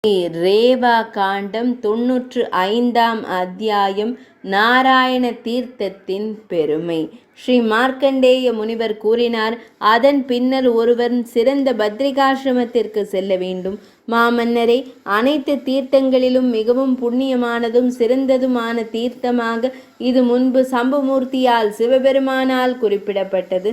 ரேவா காண்டம் 95ஆம் அத்தியாயம். நாராயண தீர்த்தத்தின் பெருமை. ஸ்ரீ மார்க்கண்டேய முனிவர் கூறினார். அதன் பின்னர் ஒருவர் சிறந்த பத்ரிகாசிரமத்திற்கு செல்ல வேண்டும். மாமன்னரே, அனைத்து தீர்த்தங்களிலும் மிகவும் புண்ணியமானதும் சிறந்ததுமான தீர்த்தமாக இது முன்பு சம்புமூர்த்தியால் சிவபெருமானால் குறிப்பிடப்பட்டது.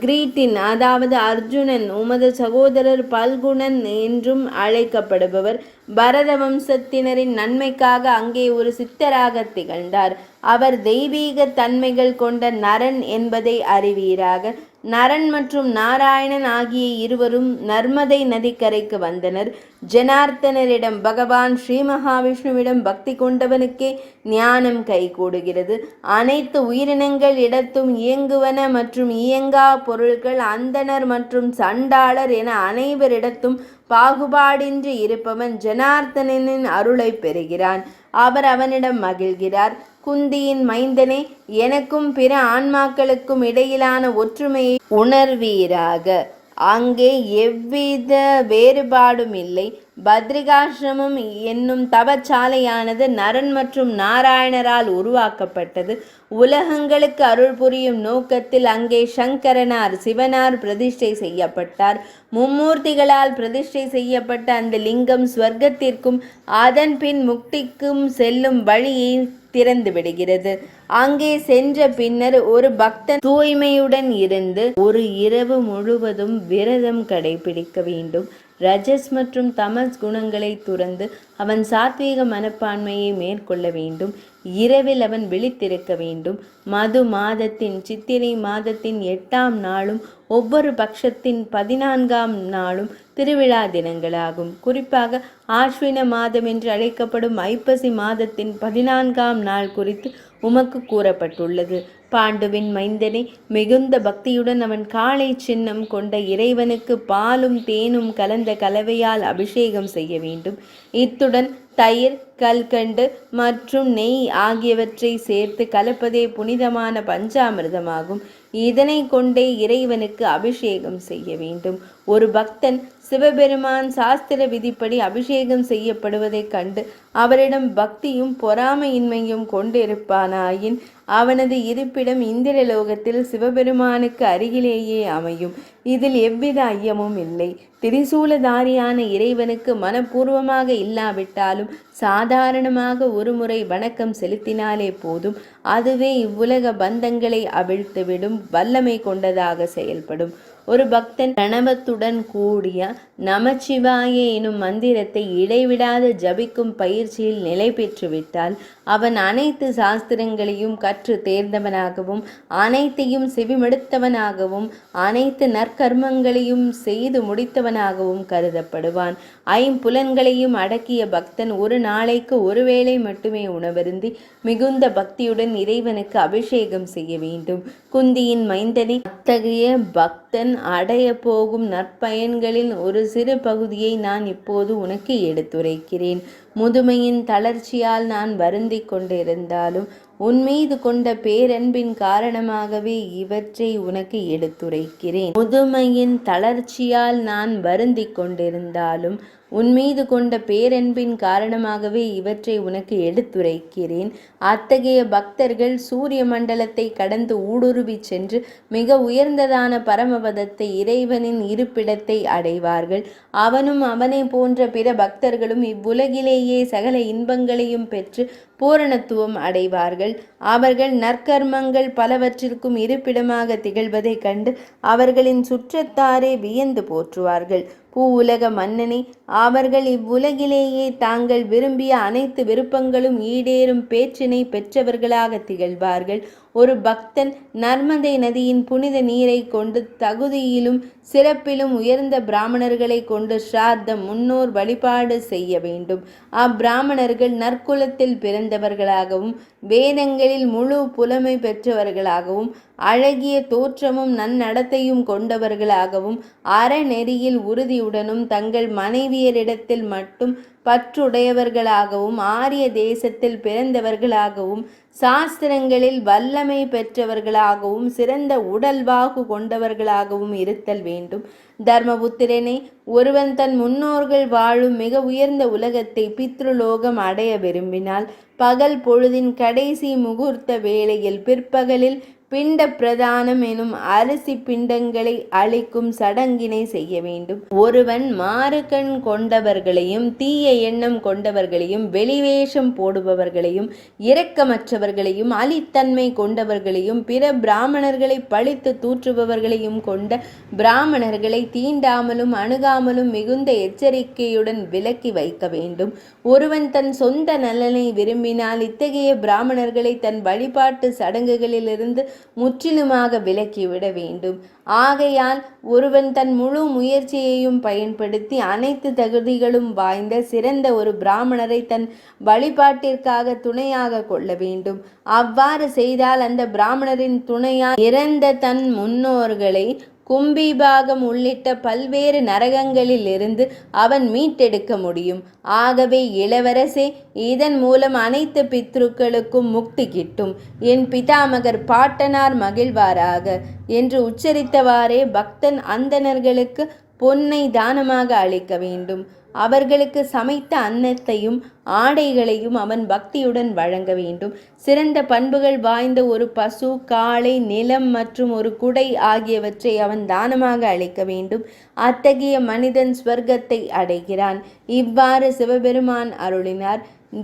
கிரீட்டின், அதாவது அர்ஜுனன், உமது சகோதரர் பல்குணன் என்றும் அழைக்கப்படுபவர் பரத வம்சத்தினரின் நன்மைக்காக அங்கே ஒரு சித்தராக திகழ்ந்தார். அவர் தெய்வீக தன்மைகள் கொண்ட நரன் என்பதை அறிவீராக. நரன் மற்றும் நாராயணன் ஆகிய இருவரும் நர்மதை நதிக்கரைக்கு வந்தனர். ஜனார்த்தனரிடம், பகவான் ஸ்ரீ மகாவிஷ்ணுவிடம் பக்தி கொண்டவனுக்கே ஞானம் கைகூடுகிறது. அனைத்து உயிரினங்கள் இடத்தும் இயங்குவன மற்றும் இயங்கா பொருள்கள், அந்தணர் மற்றும் சண்டாளர் என அனைவரிடத்தும் பாகுபாடின்றி இருப்பவன் ஜனார்த்தனின் அருளை பெறுகிறான். அவர் அவனிடம் மகிழ்கிறார். குந்தியின் மைந்தனே, எனக்கும் பிற ஆன்மாக்களுக்கும் இடையிலான ஒற்றுமையை உணர்வீராக. அங்கே எவ்வித வேறுபாடும் இல்லை. பத்ரிகாசிரமம் என்னும் தவச்சாலையானது நரன் மற்றும் நாராயணரால் உருவாக்கப்பட்டது. உலகங்களுக்கு அருள் புரியும் நோக்கத்தில் அங்கே சங்கரனார், சிவனார் பிரதிஷ்டை செய்யப்பட்டார். மும்மூர்த்திகளால் பிரதிஷ்டை செய்யப்பட்ட அந்த லிங்கம் ஸ்வர்க்கத்திற்கும் அதன் பின் முக்திக்கும் செல்லும் வழியை திறந்து விடுகிறது. அங்கே சென்ற பின்னர் ஒரு பக்தன் தூய்மையுடன் இருந்து ஒரு இரவு முழுவதும் விரதம் கடைபிடிக்க வேண்டும். ரஜஸ் மற்றும் தமஸ் குணங்களை துறந்து அவன் சாத்வீக மனப்பான்மையை மேற்கொள்ள வேண்டும். இரவில் அவன் விழித்திருக்க வேண்டும். மது மாதத்தின் சித்திரை மாதத்தின் 8ஆம் நாளும் ஒவ்வொரு பட்சத்தின் 14ஆம் நாளும் திருவிழா தினங்களாகும். குறிப்பாக ஆஸ்வின மாதம் என்று அழைக்கப்படும் ஐப்பசி மாதத்தின் 14ஆம் நாள் குறித்து உமக்கு கூறப்பட்டுள்ளது. பாண்டுவின் மைந்தனே, மிகுந்த பக்தியுடன் அவன் காளை சின்னம் கொண்ட இறைவனுக்கு பாலும் தேனும் கலந்த கலவையால் அபிஷேகம் செய்ய வேண்டும். இத்துடன் தயிர், கல்கண்டு மற்றும் நெய் ஆகியவற்றை சேர்த்து கலப்பதே புனிதமான பஞ்சாமிர்தமாகும். இதனை கொண்டே இறைவனுக்கு அபிஷேகம் செய்ய வேண்டும். ஒரு பக்தன் சிவபெருமான் சாஸ்திர விதிப்படி அபிஷேகம் செய்யப்படுவதைக் கண்டு அவரிடம் பக்தியும் பொறாமையின்மையும் கொண்டிருப்பானாயின் அவனது இருப்பிடம் இந்திரலோகத்தில் சிவபெருமானுக்கு அருகிலேயே அமையும். இதில் எவ்வித ஐயமும் இல்லை. திரிசூலதாரியான இறைவனுக்கு மனப்பூர்வமாக இல்லாவிட்டாலும் சாதாரணமாக ஒருமுறை வணக்கம் செலுத்தினாலே போதும். அதுவே இவ்வுலக பந்தங்களை அவிழ்த்துவிடும் வல்லமை கொண்டதாக செயல்படும். ஒரு பக்தன் பிரணவத்துடன் கூடிய நமச்சிவாய எனும் மந்திரத்தை இடைவிடாது ஜபிக்கும் பயிற்சியில் நிலை பெற்றுவிட்டால் அவன் அனைத்து சாஸ்திரங்களையும் கற்று தேர்ந்தவனாகவும் அனைத்தையும் செவிமடுத்தவனாகவும் அனைத்து நற்கர்மங்களையும் செய்து முடித்தவனாகவும் கருதப்படுவான். ஐம்புலன்களையும் அடக்கிய பக்தன் ஒரு நாளைக்கு ஒருவேளை மட்டுமே உணவருந்தி மிகுந்த பக்தியுடன் இறைவனுக்கு அபிஷேகம் செய்ய வேண்டும். குந்தியின் மைந்தனை, அத்தகைய பக்தன் அடைய போகும் நற்பயன்களின் ஒரு சிறு பகுதியை நான் இப்போது உனக்கு எடுத்துரைக்கிறேன். முதுமையின் தளர்ச்சியால் நான் வருந்திக் கொண்டிருந்தாலும் உன்மீது கொண்ட பேரன்பின் காரணமாகவே இவற்றை உனக்கு எடுத்துரைக்கிறேன். முதுமையின் தளர்ச்சியால் நான் வருந்திக் கொண்டிருந்தாலும் உன்மீது கொண்ட பேரன்பின் காரணமாகவே இவற்றை உனக்கு எடுத்துரைக்கிறேன். அத்தகைய பக்தர்கள் சூரிய மண்டலத்தை கடந்து ஊடுருவி சென்று மிக உயர்ந்ததான பரமபதத்தை, இறைவனின் இருப்பிடத்தை அடைவார்கள். அவனும் அவனை போன்ற பிற பக்தர்களும் இவ்வுலகிலேயே சகல இன்பங்களையும் பெற்று பூரணத்துவம் அடைவார்கள். அவர்கள் நற்கர்மங்கள் பலவற்றிற்கும் இருப்பிடமாக திகழ்வதைக் கண்டு அவர்களின் சுற்றத்தாரே வியந்து போற்றுவார்கள். பூவுலக மன்னனே, அவர்கள் இவ்வுலகிலேயே தாங்கள் விரும்பிய அனைத்து விருப்பங்களும் ஈடேறும் பேச்சினை பெற்றவர்களாக திகழ்வார்கள். ஒரு பக்தன் நர்மதை நதியின் புனித நீரை கொண்டு தகுதியிலும் சிறப்பிலும் உயர்ந்த பிராமணர்களை கொண்டு ஸ்ராத்தம், முன்னோர் வழிபாடு செய்ய வேண்டும். அப்பிராமணர்கள் நற்குலத்தில் பிறந்தவர்களாகவும் வேதங்களில் முழு புலமை பெற்றவர்களாகவும் அழகிய தோற்றமும் நன்னடத்தையும் கொண்டவர்களாகவும் அறநெறியில் உறுதியுடனும் தங்கள் மனைவியரிடத்தில் மட்டும் பற்றுடையவர்களாகவும் ஆரிய தேசத்தில் பிறந்தவர்களாகவும் சாஸ்திரங்களில் வல்லமை பெற்றவர்களாகவும் சிறந்த உடல்வாகு கொண்டவர்களாகவும் இருத்தல் வேண்டும். தர்மபுத்திரனே, ஒருவன் தன் முன்னோர்கள் வாழும் மிக உயர்ந்த உலகத்தை பித்ருலோகம் அடைய விரும்பினால் பகல் பொழுதின் கடைசி முகூர்த்த வேளையில் பிற்பகலில் பிண்ட பிரதானம் எனும் அரிசி பிண்டங்களை அளிக்கும் சடங்கினை செய்ய வேண்டும். ஒருவன் மாறுகண் கொண்டவர்களையும் தீய எண்ணம் கொண்டவர்களையும் வெளிவேஷம் போடுபவர்களையும் இரக்கமற்றவர்களையும் அலித்தன்மை கொண்டவர்களையும் பிற பிராமணர்களை பழித்து தூற்றுபவர்களையும் கொண்ட பிராமணர்களை தீண்டாமலும் அணுகாமலும் மிகுந்த எச்சரிக்கையுடன் விலக்கி வைக்க வேண்டும். ஒருவன் தன் சொந்த நலனை விரும்பினால் இத்தகைய பிராமணர்களை தன் வழிபாட்டு சடங்குகளிலிருந்து முற்றிலுமாக விலக்கிவிட வேண்டும். ஆகையால் ஒருவன் தன் முழு முயற்சியையும் பயன்படுத்தி அனைத்து தகுதிகளும் வாய்ந்த சிறந்த ஒரு பிராமணரை தன் வழிபாட்டிற்காக துணையாக கொள்ள வேண்டும். அவ்வாறு செய்தால் அந்த பிராமணரின் துணையால் இறந்த தன் முன்னோர்களை கும்பிபாகம் உள்ளிட்ட பல்வேறு நரகங்களிலிருந்து அவன் மீட்டெடுக்க முடியும். ஆகவே இளவரசே, இதன் மூலம் அனைத்து பித்ருக்களுக்கும் முக்தி கிட்டும். என் பிதாமகர் பாட்டனார் மகிழ்வாராக என்று உச்சரித்தவாறே பக்தன் அந்தணர்களுக்கு பொன்னை தானமாக அளிக்க வேண்டும். அவர்களுக்கு சமைத்த அன்னத்தையும் ஆடைகளையும் அவன் பக்தியுடன் வழங்க வேண்டும். சிறந்த பண்புகள் வாய்ந்த ஒரு பசு, காளை, நிலம் மற்றும் ஒரு குடை ஆகியவற்றை அவன் தானமாக அளிக்க வேண்டும். அத்தகைய மனிதன் ஸ்வர்க்கத்தை அடைகிறான். இவ்வாறு சிவபெருமான் அருளினார்.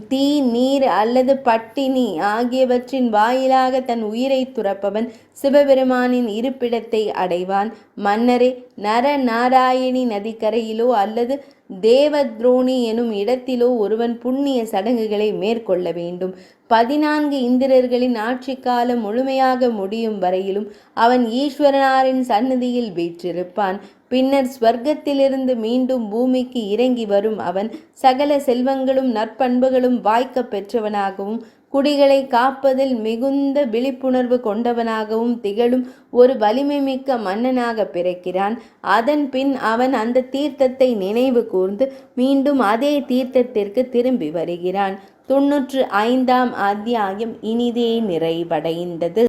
தீ, நீர் அல்லது பட்டினி ஆகியவற்றின் வாயிலாக தன் உயிரை துறப்பவன் சிவபெருமானின் இருப்பிடத்தை அடைவான். மன்னரே, நர நாராயணி நதிக்கரையிலோ அல்லது தேவத்ரோணி எனும் இடத்திலோ ஒருவன் புண்ணிய சடங்குகளை மேற்கொள்ள வேண்டும். 14 இந்திரர்களின் ஆட்சி காலம் முழுமையாக முடியும் வரையிலும் அவன் ஈஸ்வரனாரின் சந்நிதியில் வீற்றிருப்பான். பின்னர் ஸ்வர்க்கத்திலிருந்து மீண்டும் பூமிக்கு இறங்கி வரும் அவன் சகல செல்வங்களும் நற்பண்புகளும் வாய்க்க பெற்றவனாகவும் குடிகளை காப்பதில் மிகுந்த விழிப்புணர்வு கொண்டவனாகவும் திகழும் ஒரு வலிமை மிக்க மன்னனாக பிறக்கிறான். அதன் பின் அவன் அந்த தீர்த்தத்தை நினைவு கூர்ந்து மீண்டும் அதே தீர்த்தத்திற்கு திரும்பி வருகிறான். 95ஆம் அத்தியாயம் இனிதே நிறைவடைந்தது.